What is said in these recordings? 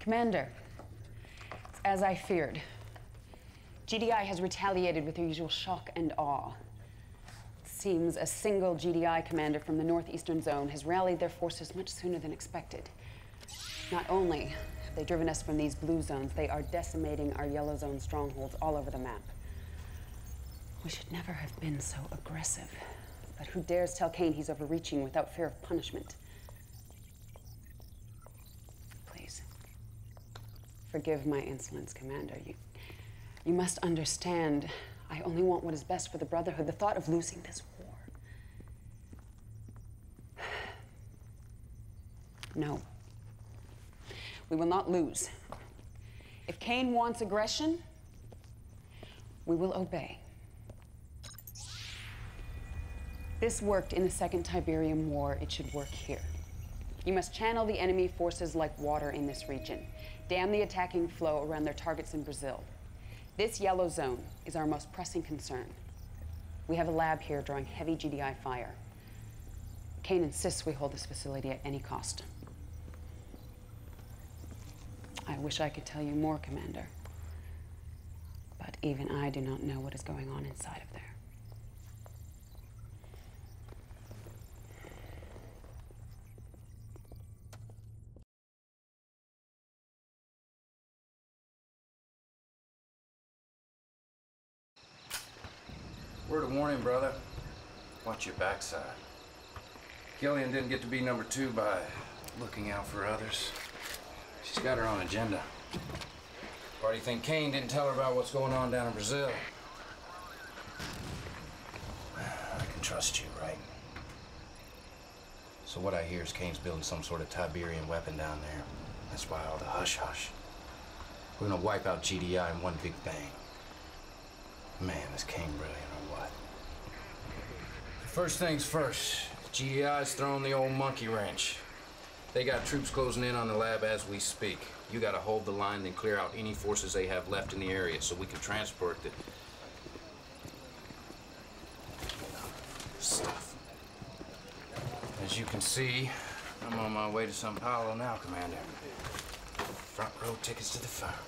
Commander, it's as I feared. GDI has retaliated with their usual shock and awe. It seems a single GDI commander from the northeastern zone has rallied their forces much sooner than expected. Not only have they driven us from these blue zones, they are decimating our yellow zone strongholds all over the map. We should never have been so aggressive. But who dares tell Kane he's overreaching without fear of punishment? Please, forgive my insolence, Commander. You must understand, I only want what is best for the Brotherhood. The thought of losing this war. No. We will not lose. If Kane wants aggression, we will obey. This worked in the Second Tiberium War. It should work here. You must channel the enemy forces like water in this region. Dam the attacking flow around their targets in Brazil. This yellow zone is our most pressing concern. We have a lab here drawing heavy GDI fire. Kane insists we hold this facility at any cost. I wish I could tell you more, Commander. But even I do not know what is going on inside of there. Word of warning, brother. Watch your backside. Gillian didn't get to be number 2 by looking out for others. She's got her own agenda. Why do you think Kane didn't tell her about what's going on down in Brazil? I can trust you, right? So what I hear is Kane's building some sort of Tiberian weapon down there. That's why all the hush-hush. We're gonna wipe out GDI in one big bang. Man, is Kane brilliant or what? First things first, GDI's throwing the old monkey wrench. They got troops closing in on the lab as we speak. You gotta hold the line and clear out any forces they have left in the area so we can transport the stuff. As you can see, I'm on my way to Sao Paulo now, Commander. Front row tickets to the fireworks.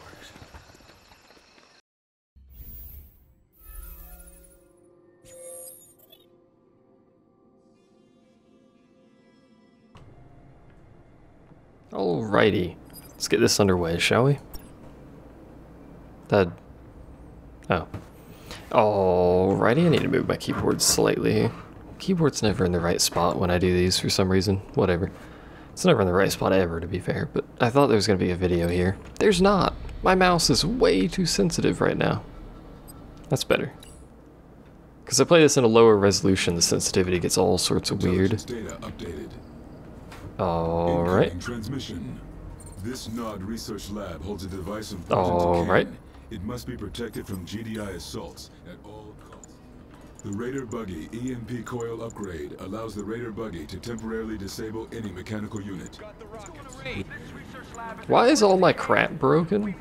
Alrighty, let's get this underway, shall we? Alrighty, I need to move my keyboard slightly here. Keyboard's never in the right spot when I do these for some reason. Whatever. It's never in the right spot ever, to be fair, but I thought there was going to be a video here. There's not! My mouse is way too sensitive right now. That's better. Because I play this in a lower resolution, the sensitivity gets all sorts of weird. Data updated. Alright. Transmission. This Nod research lab holds a device important All to right. Kane. It must be protected from GDI assaults at all costs. The Raider Buggy EMP coil upgrade allows the Raider Buggy to temporarily disable any mechanical unit. Why is all my crap broken?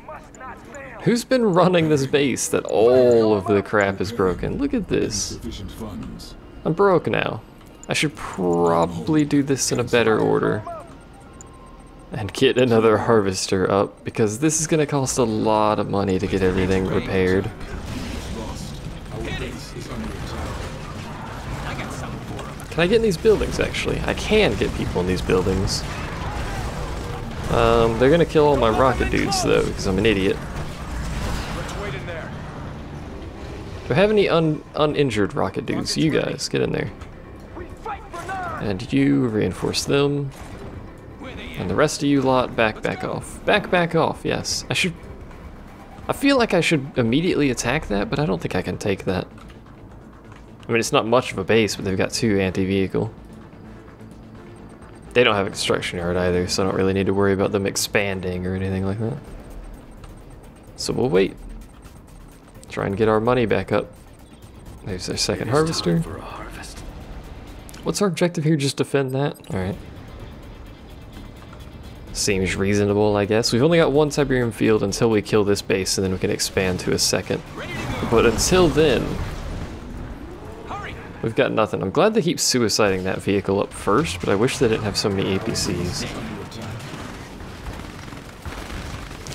Who's been running this base that all of the crap is broken? Look at this. Insufficient funds. I'm broke now. I should probably do this in a better order. And get another harvester up, because this is going to cost a lot of money to get everything repaired. Can I get in these buildings, actually? I can get people in these buildings. They're going to kill all my rocket dudes, though, because I'm an idiot. Do I have any uninjured rocket dudes? You guys, get in there. And you reinforce them. And the rest of you lot, back off. Back off, yes. I feel like I should immediately attack that, but I don't think I can take that. I mean, it's not much of a base, but they've got 2 anti-vehicle. They don't have a construction yard either, so I don't really need to worry about them expanding or anything like that. So we'll wait. Try and get our money back up. There's their second harvester. What's our objective here? Just defend that? Alright. Seems reasonable, I guess. We've only got 1 Tiberium field until we kill this base, and then we can expand to a second. But until then, we've got nothing. I'm glad they keep suiciding that vehicle up first, but I wish they didn't have so many APCs.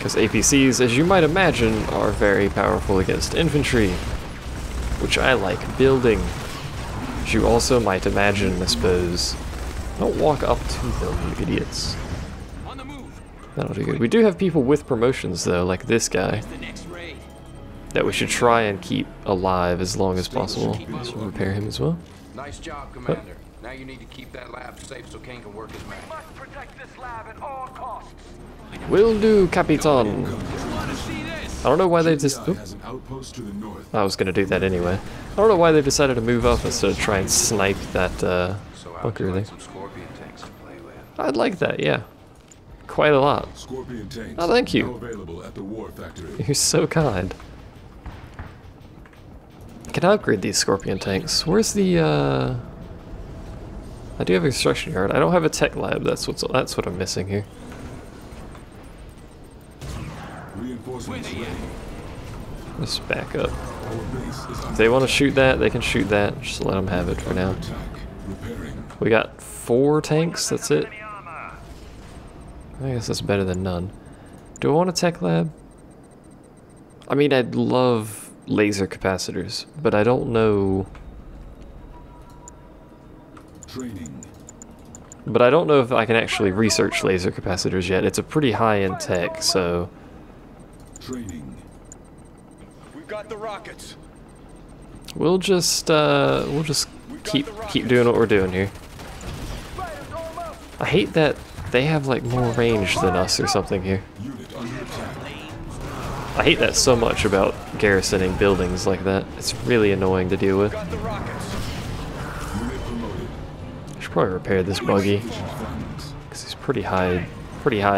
Because APCs, as you might imagine, are very powerful against infantry, which I like building. As you also might imagine, I suppose. Don't walk up to them, you idiots. That'll do good. We do have people with promotions, though, like this guy, that we should try and keep alive as long as possible. So we'll repair him as well. Nice job, Commander. Now you need to keep that lab safe so Kane can work his magic. We must protect this lab at all costs. Will do, Capitan. I don't know why they just... GDI has an outpost to the north. I was gonna do that anyway. I don't know why they decided to move up instead of try and snipe that So bunker like thing. some scorpion tanks to play with. I'd like that, yeah. Quite a lot. Scorpion tanks Oh, thank you. now available at the war factory. You're so kind. Can I upgrade these scorpion tanks? Where's the I do have a construction yard. I don't have a tech lab. That's what I'm missing here. Reinforcements ready. Let's back up. Our base is If they want to shoot that, they can shoot that. Just let them have it for now. attack. Repairing. We got 4 tanks. That's it. I guess that's better than none. Do I want a tech lab? I mean, I'd love laser capacitors, but I don't know. Training. But I don't know if I can actually research laser capacitors yet. It's a pretty high-end tech, so Training. We've got the rockets. we'll just keep doing what we're doing here. I hate that they have like more range than us or something here. Unit under attack. I hate that so much about garrisoning buildings like that. It's really annoying to deal with. Got the rockets. Unit promoted. I should probably repair this buggy Funds. because he's pretty high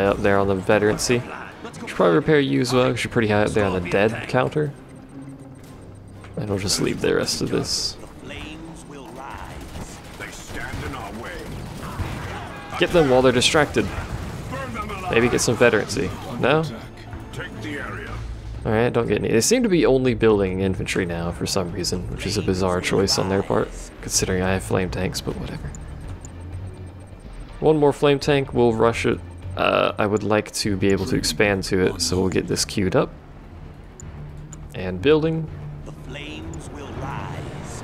up there on the veterancy. Should probably repair you as well because you're pretty high up there on the dead counter. And we'll just leave the rest of this. Flames will rise. They stand in our way. Get them while they're distracted. Burn them alive. Maybe get some veterancy. No? Attack. Take the area. Alright, don't get any. They seem to be only building infantry now for some reason, which is a bizarre choice on their part, considering I have flame tanks, but whatever. One more flame tank, we'll rush it. I would like to be able to expand to it, so we'll get this queued up. And building. The flames will rise.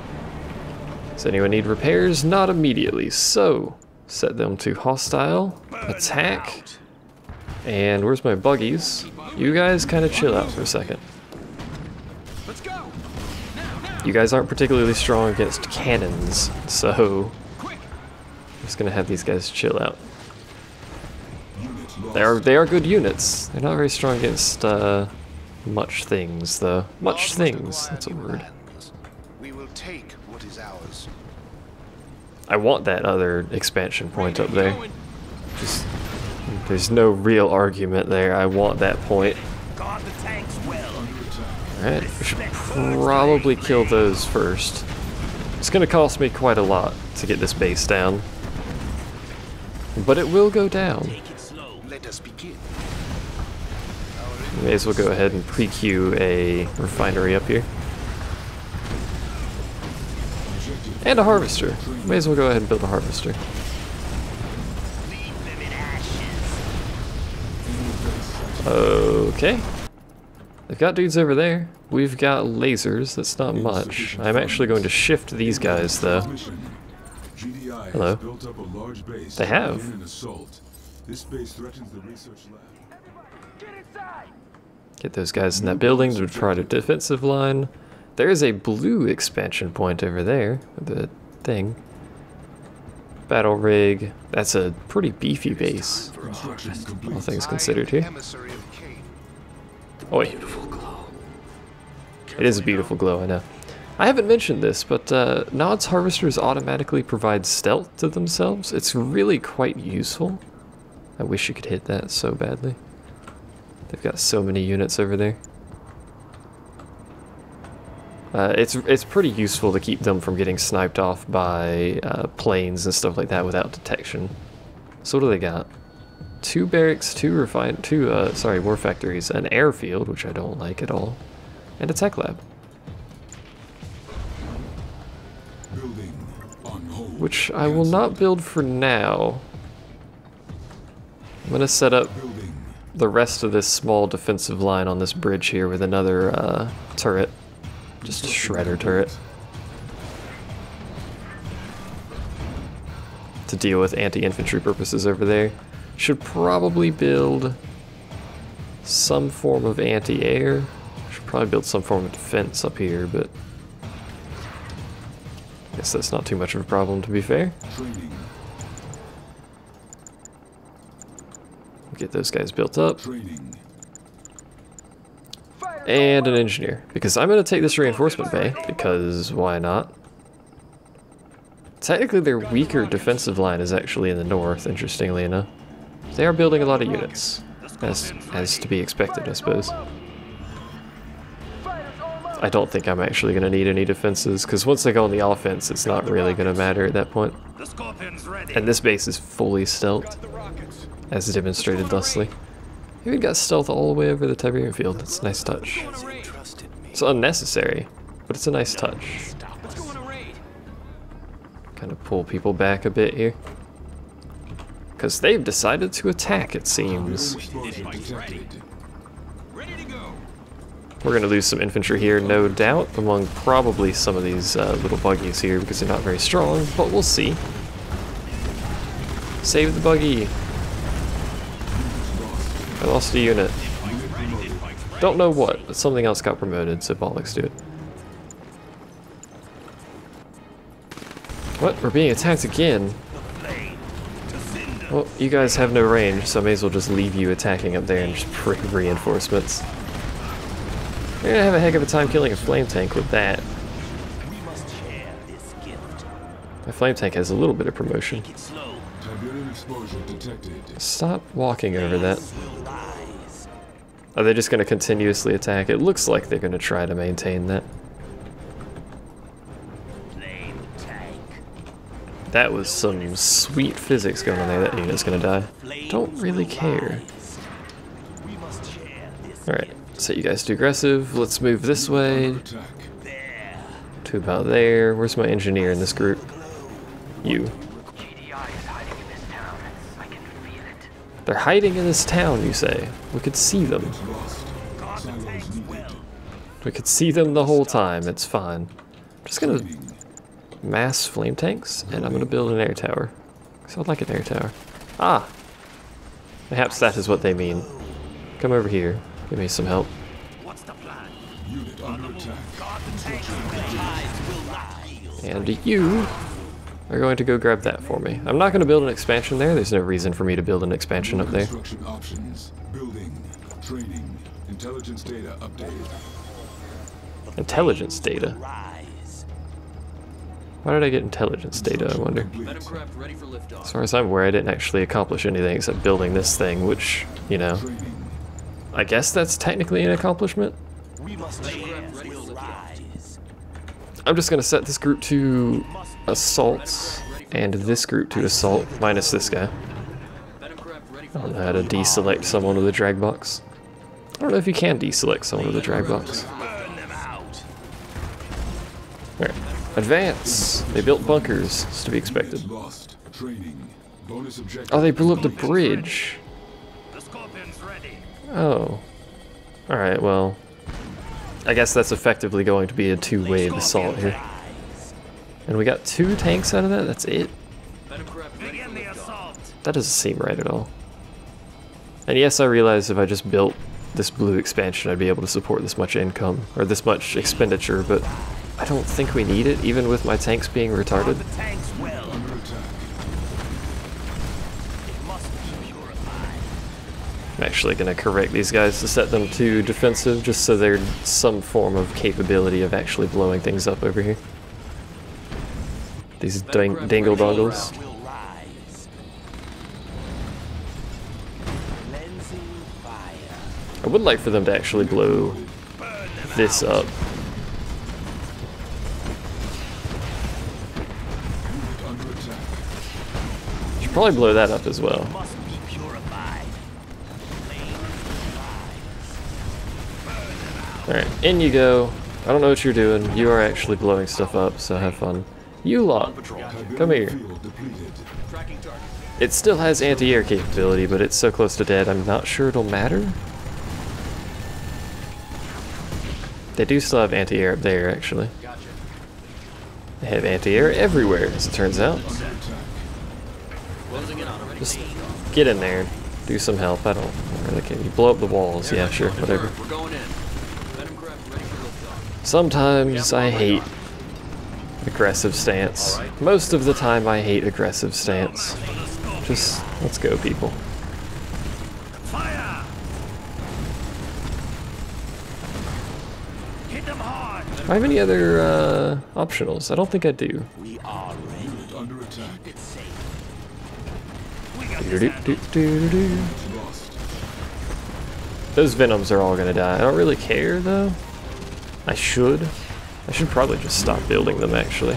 Does anyone need repairs? Not immediately, so set them to hostile, attack, and where's my buggies? You guys kind of chill out for a second. Let's go. You guys aren't particularly strong against cannons, so I'm just gonna have these guys chill out. Unit lost. They are good units. They're not very strong against much things, though. Much things. That's a word. We will take what is ours. I want that other expansion point up there. Just there's no real argument there. I want that point. Guard the tanks well. Alright, we should probably kill those first. It's gonna cost me quite a lot to get this base down. But it will go down. Take it slow. Let us begin. May as well go ahead and pre-queue a refinery up here. And a harvester. May as well go ahead and build a harvester. Leave them in ashes. Okay. They've got dudes over there. We've got lasers. That's not much. I'm actually going to shift these guys, though. Mission. GDI Hello. has built up a large base They have. in an assault. This base threatens the research lab. Get inside. Get those guys in that building to try to defensive line. There is a blue expansion point over there. The thing. Battle rig. That's a pretty beefy base. Construction complete. All things I considered am here. emissary of Kane. Oi. It is a beautiful glow, I know. I haven't mentioned this, but Nod's harvesters automatically provide stealth to themselves. It's really quite useful. I wish you could hit that so badly. They've got so many units over there. It's pretty useful to keep them from getting sniped off by planes and stuff like that without detection. So what do they got? 2 barracks, 2 war factories, an airfield, which I don't like at all, and a tech lab, Building on hold. which I will not build for now. I'm gonna set up Building. the rest of this small defensive line on this bridge here with another turret. Just a shredder turret. To deal with anti-infantry purposes over there. Should probably build some form of anti-air. Should probably build some form of defense up here, but I guess that's not too much of a problem, to be fair. Get those guys built up. And an engineer, because I'm going to take this reinforcement bay, because why not? Technically their weaker defensive line is actually in the north, interestingly enough. They are building a lot of units, as to be expected, I suppose. I don't think I'm actually going to need any defenses, because once they go on the offense, it's not really going to matter at that point. And this base is fully stealthed, as demonstrated thusly. Even got stealth all the way over the Tiberium field. It's a nice touch. It's unnecessary, but it's a nice touch. Kind of pull people back a bit here. Because they've decided to attack, it seems. We're going to lose some infantry here, no doubt, among probably some of these little buggies here, because they're not very strong, but we'll see. Save the buggy. I lost a unit. Don't know what, but something else got promoted, so bollocks to it. What? We're being attacked again? Well, you guys have no range, so I may as well just leave you attacking up there and just bring reinforcements. You're gonna have a heck of a time killing a flame tank with that. My flame tank has a little bit of promotion. Stop walking over that. Are they just going to continuously attack? It looks like they're going to try to maintain that. That was some sweet physics going on there. That unit's going to die. Don't really care. Alright, so you guys do aggressive. Let's move this way. To about there. Where's my engineer in this group? You. They're hiding in this town, you say? We could see them. We could see them the whole time, it's fine. I'm just gonna mass flame tanks, and I'm gonna build an air tower. Because I'd like an air tower. Ah! Perhaps that is what they mean. Come over here, give me some help. And you are going to go grab that for me. I'm not going to build an expansion there. There's no reason for me to build an expansion up there. Building, training, intelligence data updated. Intelligence data? Why did I get intelligence data, I wonder? As far as I'm aware, I didn't actually accomplish anything except building this thing, which, you know, I guess that's technically an accomplishment. I'm just going to set this group to assault, and this group to assault, minus this guy. I don't know how to deselect someone with a drag box. I don't know if you can deselect someone with a drag box. Alright, advance! They built bunkers, it's to be expected. Oh, they blew up the bridge! Oh. Alright, well, I guess that's effectively going to be a two-wave assault here. And we got 2 tanks out of that? That's it? That doesn't seem right at all. And yes, I realize if I just built this blue expansion, I'd be able to support this much income, or this much expenditure, but I don't think we need it, even with my tanks being retarded. I'm actually going to correct these guys to set them to defensive, just so there's some form of capability of actually blowing things up over here. These dingle dongles. I would like for them to actually blow this up. Should probably blow that up as well. Alright, in you go. I don't know what you're doing. You are actually blowing stuff up, so have fun. You lot, come here. It still has anti-air capability, but it's so close to dead, I'm not sure it'll matter. They do still have anti-air up there, actually. They have anti-air everywhere, as it turns out. Just get in there, do some help. I don't really care. You blow up the walls, yeah, sure, whatever. Sometimes I hate aggressive stance. Most of the time I hate aggressive stance. Just, let's go, people. Do I have any other optionals? I don't think I do. Under attack. Those Venoms are all gonna die. I don't really care though. I should probably just stop building them actually.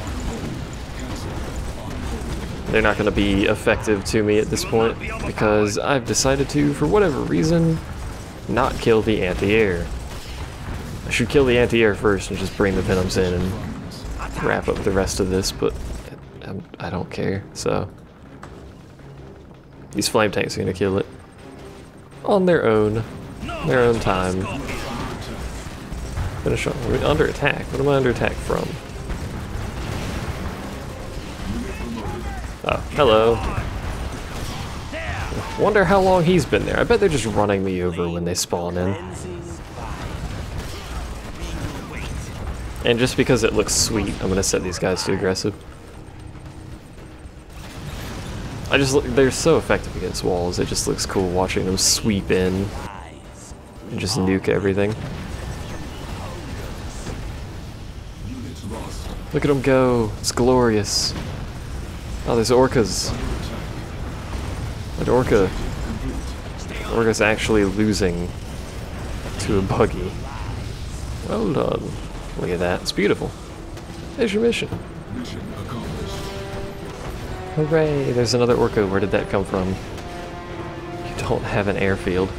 They're not gonna be effective to me at this point because I've decided to, for whatever reason, not kill the anti-air. I should kill the anti-air first and just bring the Venoms in and wrap up the rest of this, but I don't care, so. These flame tanks are gonna kill it. On their own time. Finish off. We're under attack. What am I under attack from? Oh, hello. Wonder how long he's been there. I bet they're just running me over when they spawn in. And just because it looks sweet, I'm gonna set these guys to aggressive. They're so effective against walls, it just looks cool watching them sweep in and just nuke everything. Look at them go, it's glorious. Oh, there's orcas. That orca's actually losing to a buggy. Well done. Look at that, it's beautiful. There's your mission. Mission accomplished. Hooray, there's another orca. Where did that come from? You don't have an airfield.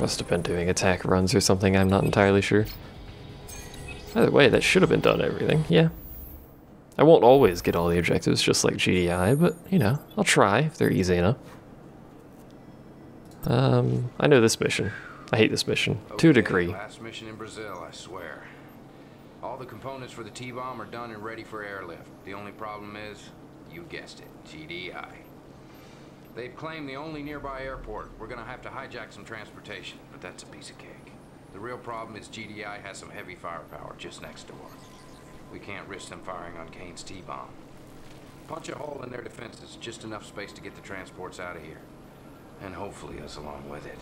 Must have been doing attack runs or something, I'm not entirely sure. Either way, that should have been done everything, yeah. I won't always get all the objectives, just like GDI, but, you know, I'll try if they're easy enough. I know this mission. I hate this mission, to a degree. Last mission in Brazil, I swear. All the components for the T-bomb are done and ready for airlift. The only problem is, you guessed it, GDI. They've claimed the only nearby airport. We're gonna have to hijack some transportation, but that's a piece of cake. The real problem is GDI has some heavy firepower just next door. We can't risk them firing on Kane's T-bomb. Punch a hole in their defenses, just enough space to get the transports out of here. And hopefully us along with it.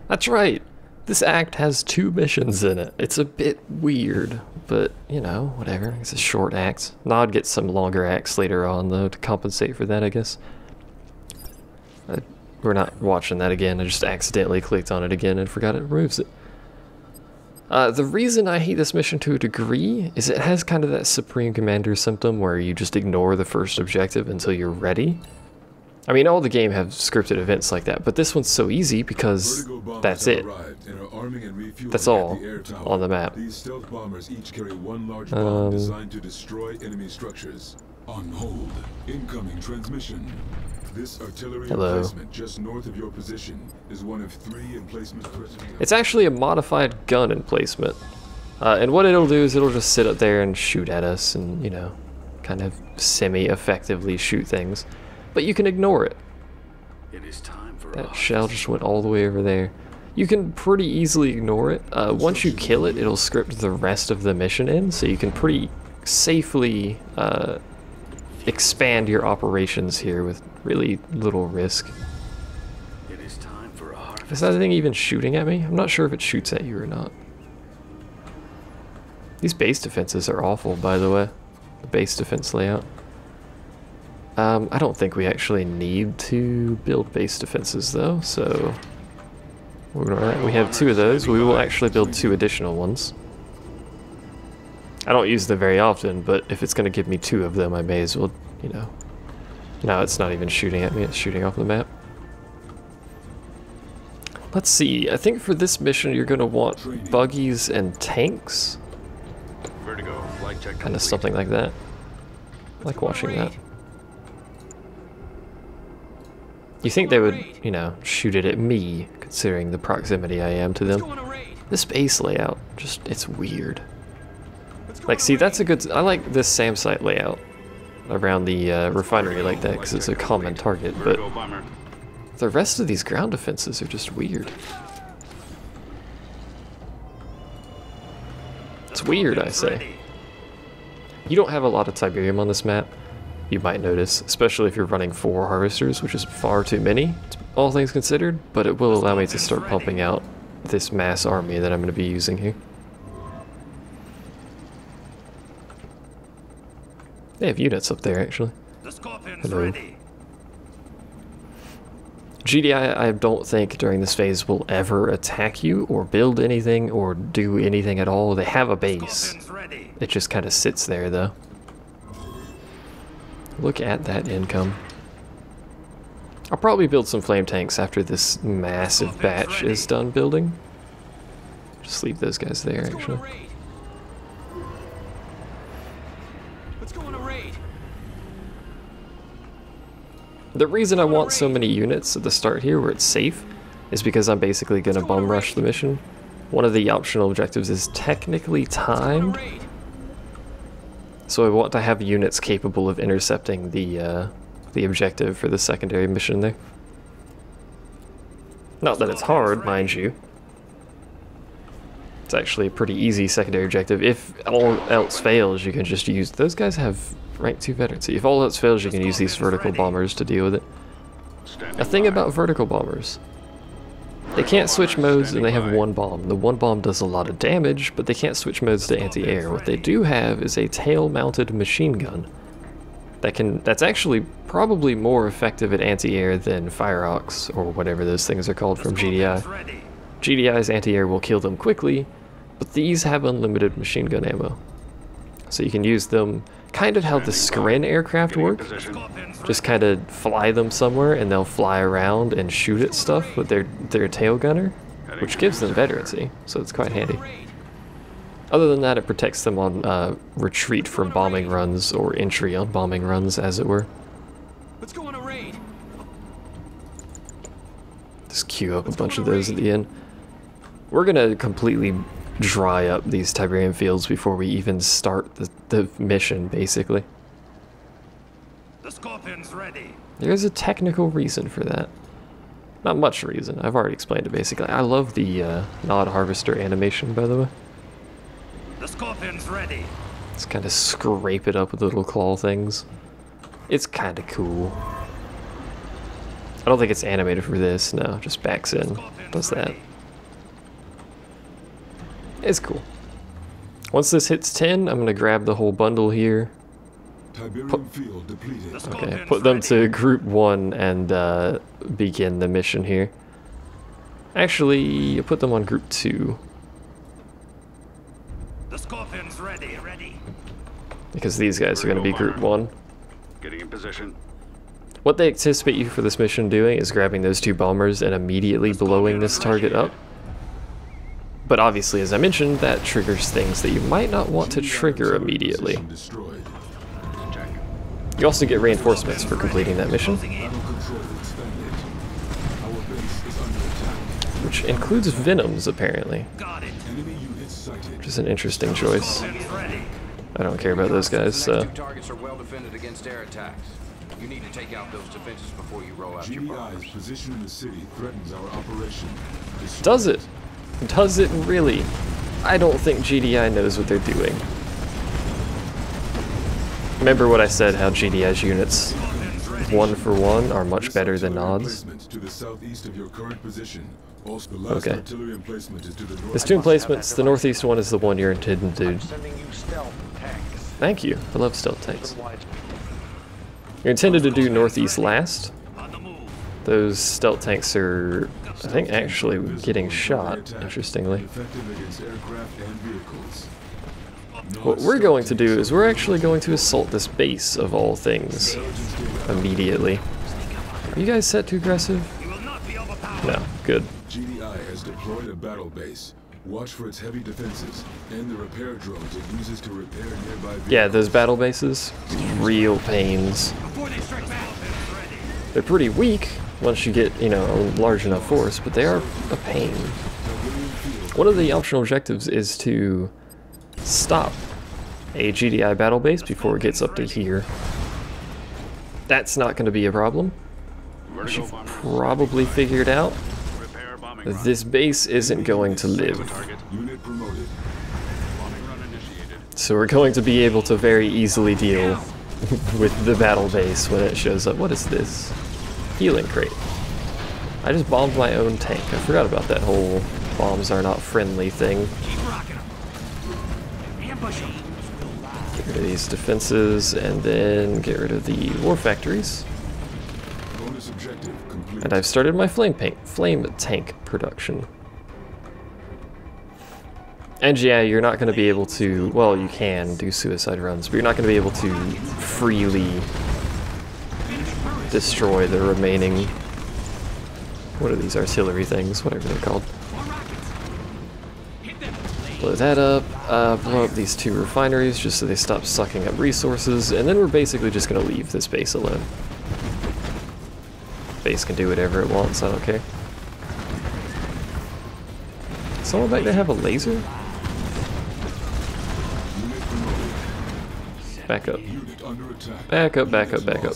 That's right. This act has 2 missions in it. It's a bit weird, but, you know, whatever. It's a short act. Nod gets some longer acts later on, though, to compensate for that, I guess. We're not watching that again. I just accidentally clicked on it again and forgot it removes it. The reason I hate this mission to a degree is it has kind of that Supreme Commander symptom where you just ignore the first objective until you're ready. I mean, all the game have scripted events like that, but this one's so easy because that's it. That's all on the map. These stealth bombers each carry one large bomb designed to destroy enemy structures. On hold. Incoming transmission. This artillery emplacement just north of your position is one of 3 emplacements. It's actually a modified gun emplacement. And what it'll do is it'll just sit up there and shoot at us and, you know, kind of semi-effectively shoot things. But you can ignore it. It is time for that shell just went all the way over there. You can pretty easily ignore it. Once you kill it, it'll script the rest of the mission in, so you can pretty safely expand your operations here with really little risk. It is time for a harvest. Is that thing even shooting at me? I'm not sure if it shoots at you or not. These base defenses are awful, by the way. The base defense layout. I don't think we actually need to build base defenses though, so we have 2 of those. We will actually build 2 additional ones. I don't use them very often, but if it's going to give me 2 of them, I may as well, you know. No, it's not even shooting at me, it's shooting off the map. Let's see, I think for this mission you're going to want buggies and tanks. Vertigo, flight check Kind of something like that. I like watching that. You think they would, you know, shoot it at me, considering the proximity I am to them. The space layout, just, it's weird. Like, see, that's a good, I like this SAM site layout around the refinery like that, because it's a common target, but the rest of these ground defenses are just weird. It's weird, I say. You don't have a lot of Tiberium on this map, you might notice, especially if you're running 4 harvesters, which is far too many, all things considered, but it will allow me to start pumping out this mass army that I'm going to be using here. They have units up there, actually. Hello. GDI, I don't think during this phase will ever attack you or build anything or do anything at all. They have a base. It just kind of sits there, though. Look at that income. I'll probably build some flame tanks after this massive batch is done building. Just leave those guys there, actually. The reason I want so many units at the start here where it's safe is because I'm basically going to bum rush the mission. One of the optional objectives is technically timed, so I want to have units capable of intercepting the objective for the secondary mission there. Not that it's hard, mind you. It's actually a pretty easy secondary objective. If all else fails, you can just use... Those guys have rank 2 veterans. If all else fails, you can use these vertical bombers to deal with it. A thing about vertical bombers, they can't switch modes and they have 1 bomb. The 1 bomb does a lot of damage, but they can't switch modes to anti-air. What they do have is a tail-mounted machine gun that's actually probably more effective at anti-air than Fire Ox or whatever those things are called from GDI. GDI's anti-air will kill them quickly, but these have unlimited machine gun ammo. So you can use them kind of how the Scrin aircraft work. Just kind of fly them somewhere and they'll fly around and shoot at stuff with their tail gunner, which gives them veterancy, so it's quite handy. Other than that, it protects them on retreat from bombing runs or entry on bombing runs, as it were. Let's go on a raid. Just queue up a bunch of those at the end. We're gonna completely dry up these Tiberium fields before we even start the mission, basically. The Scorpion's ready. There's a technical reason for that. Not much reason, I've already explained it basically. I love the Nod Harvester animation, by the way. The Scorpion's ready. Just kind of scrape it up with little claw things. It's kind of cool. I don't think it's animated for this, no, just backs in, does that. It's cool. Once this hits 10, I'm gonna grab the whole bundle here. Okay, put them to group 1 and begin the mission here. Actually, I'll put them on group 2. The Scorpion's ready. Because these guys are gonna be group 1. Getting in position. What they anticipate you for this mission doing is grabbing those 2 bombers and immediately blowing this target up. But obviously, as I mentioned, that triggers things that you might not want to trigger immediately. You also get reinforcements for completing that mission, which includes Venoms, apparently, which is an interesting choice. I don't care about those guys, so... Targets are well defended against air attacks. You need to take out those defenses before you roll out your bombers. GDI's position in the city threatens our operation. Does it? Does it really? I don't think GDI knows what they're doing. Remember what I said, how GDI's units, 1 for 1, are much better than Nod's? Okay. There's 2 emplacements. The northeast one is the one you're intended to... Thank you. I love stealth tanks. You're intended to do northeast last. Those stealth tanks are, I think, actually getting shot, interestingly. What we're going to do is we're actually going to assault this base, of all things, immediately. Are you guys set too aggressive? No, good. GDI has deployed a battle base. Watch for its heavy defenses and the repair drones it uses to repair nearby vehicles. Yeah, those battle bases, real pains. They're pretty weak once you get, you know, a large enough force, but they are a pain. One of the optional objectives is to stop a GDI battle base before it gets up to here. That's not going to be a problem. As you've probably figured out, this base isn't going to live. So we're going to be able to very easily deal with the battle base when it shows up. What is this? Healing crate. I just bombed my own tank. I forgot about that whole bombs are not friendly thing. Get rid of these defenses and then get rid of the war factories. And I've started my flame tank production. And yeah, you're not going to be able to, well, you can do suicide runs, but you're not going to be able to freely destroy the remaining, what are these artillery things, whatever they're called. Blow that up, blow up these 2 refineries just so they stop sucking up resources, and then we're basically just going to leave this base alone. Base can do whatever it wants, I don't care. Someone back there have a laser? Back up. Back up, back up, back up.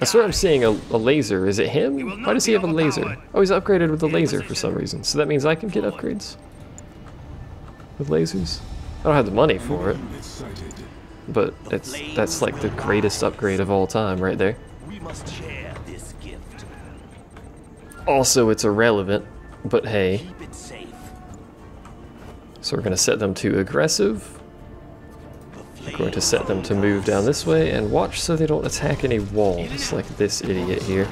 I swear I'm seeing a laser. Is it him? Why does he have a laser? Oh, he's upgraded with a laser for some reason. So that means I can get upgrades? With lasers? I don't have the money for it. But that's like the greatest upgrade of all time right there. Also, it's irrelevant, but hey. So we're going to set them to aggressive. We're going to set them to move down this way and watch so they don't attack any walls like this idiot here.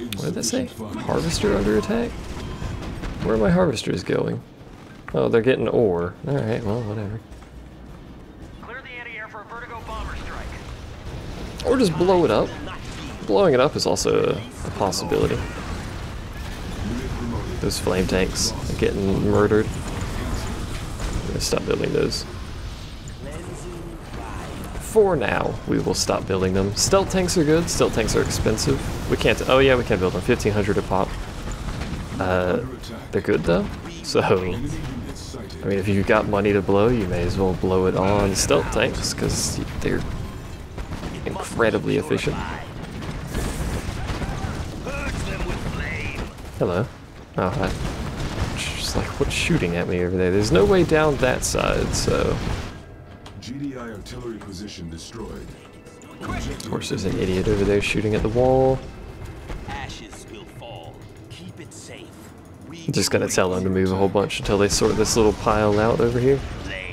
What did that say? Harvester under attack? Where are my harvesters going? Oh, they're getting ore. Alright, well, whatever. Clear the anti-air for a vertigo bomber strike. Or just blow it up. Blowing it up is also a possibility. Those flame tanks are getting murdered. I'm gonna stop building those. For now, we will stop building them. Stealth tanks are good. Stealth tanks are expensive. We can't. Oh yeah, we can build them. 1,500 a pop. They're good though. So, I mean, if you've got money to blow, you may as well blow it on stealth tanks because they're incredibly efficient. Hello. Oh, hi. Just like, what's shooting at me over there? There's no way down that side, so. GDI artillery position destroyed. Of course, there's an idiot over there shooting at the wall. Ashes will fall. Keep it safe. I'm just gonna tell them to move a whole bunch until they sort this little pile out over here.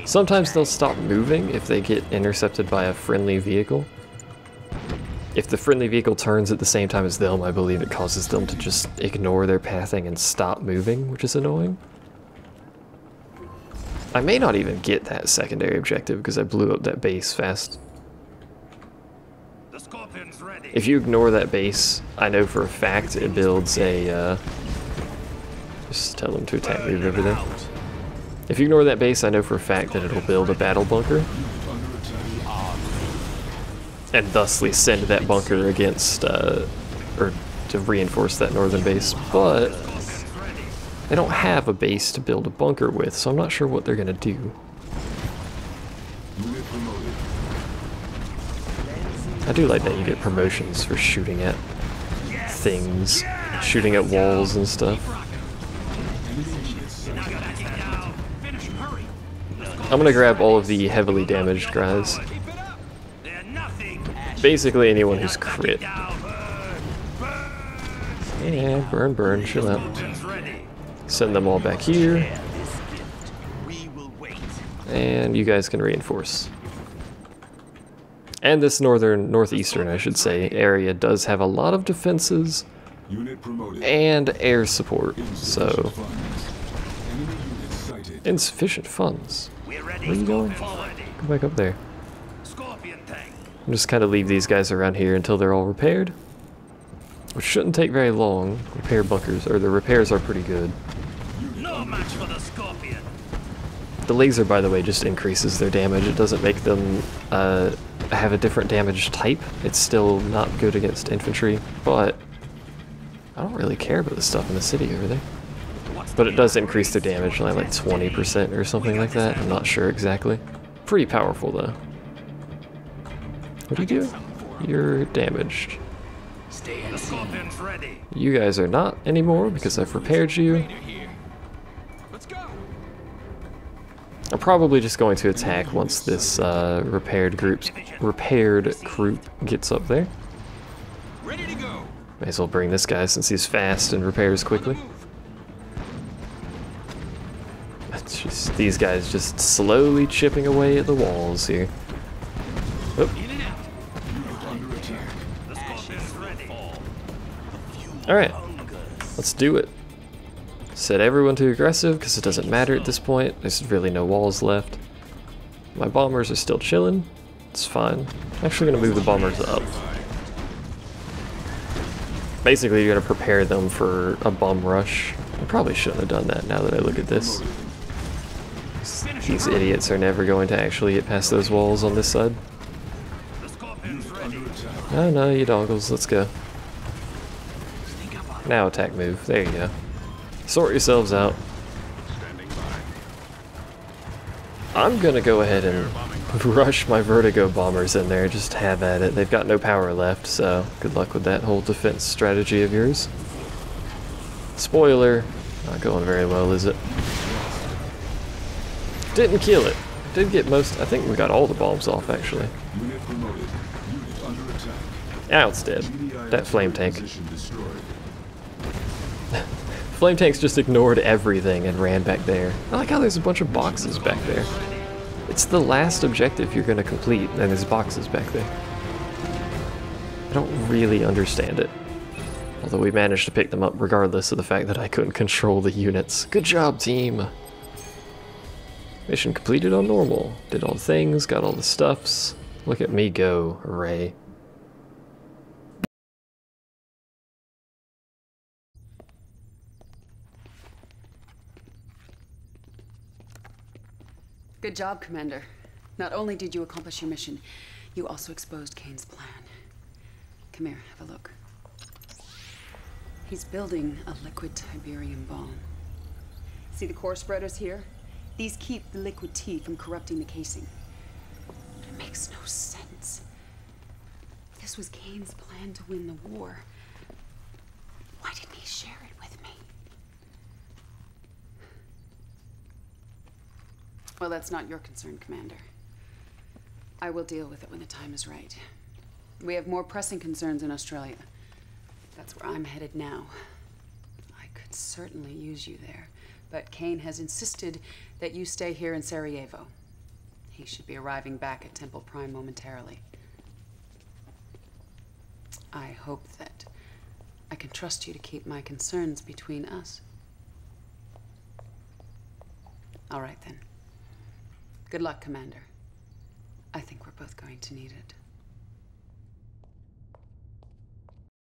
Sometimes they'll stop moving if they get intercepted by a friendly vehicle. If the friendly vehicle turns at the same time as them, I believe it causes them to just ignore their pathing and stop moving, which is annoying. I may not even get that secondary objective because I blew up that base fast. If you ignore that base, I know for a fact it builds a, just tell them to attack move over there. If you ignore that base, I know for a fact that it'll build a battle bunker. And thusly send that bunker against, or to reinforce that northern base. But they don't have a base to build a bunker with, so I'm not sure what they're gonna do. I do like that you get promotions for shooting at things, shooting at walls and stuff. I'm gonna grab all of the heavily damaged guys. Basically anyone who's crit. Yeah, burn, burn, chill out. Send them all back here. And you guys can reinforce. And this northeastern, I should say, area does have a lot of defenses and air support, so insufficient funds. Where are you going? Go back up there. I'm just kind of leave these guys around here until they're all repaired. Which shouldn't take very long. Repair bunkers, or the repairs are pretty good. No match for the Scorpion. The laser, by the way, just increases their damage. It doesn't make them have a different damage type. It's still not good against infantry, but I don't really care about the stuff in the city over there. But it does increase their damage by like 20% or something like that. I'm not sure exactly. Pretty powerful though. What do you do? You're damaged. The Scorpion's ready. You guys are not anymore because I've repaired you. I'm probably just going to attack once this repaired group gets up there. Ready to go. May as well bring this guy since he's fast and repairs quickly. That's just these guys just slowly chipping away at the walls here. Oh. Alright, let's do it. Set everyone to aggressive because it doesn't matter at this point. There's really no walls left. My bombers are still chilling. It's fine. I'm actually going to move the bombers up. Basically, you're going to prepare them for a bomb rush. I probably shouldn't have done that now that I look at this. These idiots are never going to actually get past those walls on this side. Oh no, you dongles, let's go. Now attack move, there you go. Sort yourselves out. I'm gonna go ahead and rush my Vertigo bombers in there, just have at it. They've got no power left, so good luck with that whole defense strategy of yours. Spoiler, not going very well, is it? Didn't kill it. Did get most, I think we got all the bombs off actually. Now it's dead. That flame tank. Flame tanks just ignored everything and ran back there. I like how there's a bunch of boxes back there. It's the last objective you're gonna complete, and there's boxes back there. I don't really understand it. Although we managed to pick them up regardless of the fact that I couldn't control the units. Good job, team! Mission completed on normal. Did all the things, got all the stuffs. Look at me go, hooray. Good job, Commander. Not only did you accomplish your mission, you also exposed Kane's plan. Come here, have a look. He's building a liquid Tiberium bomb. See the core spreaders here? These keep the liquid tea from corrupting the casing. But it makes no sense. This was Kane's plan to win the war. Why didn't he share it with me? Well, that's not your concern, Commander. I will deal with it when the time is right. We have more pressing concerns in Australia. That's where I'm headed now. I could certainly use you there, but Kane has insisted that you stay here in Sarajevo. He should be arriving back at Temple Prime momentarily. I hope that I can trust you to keep my concerns between us. All right, then. Good luck, Commander. I think we're both going to need it.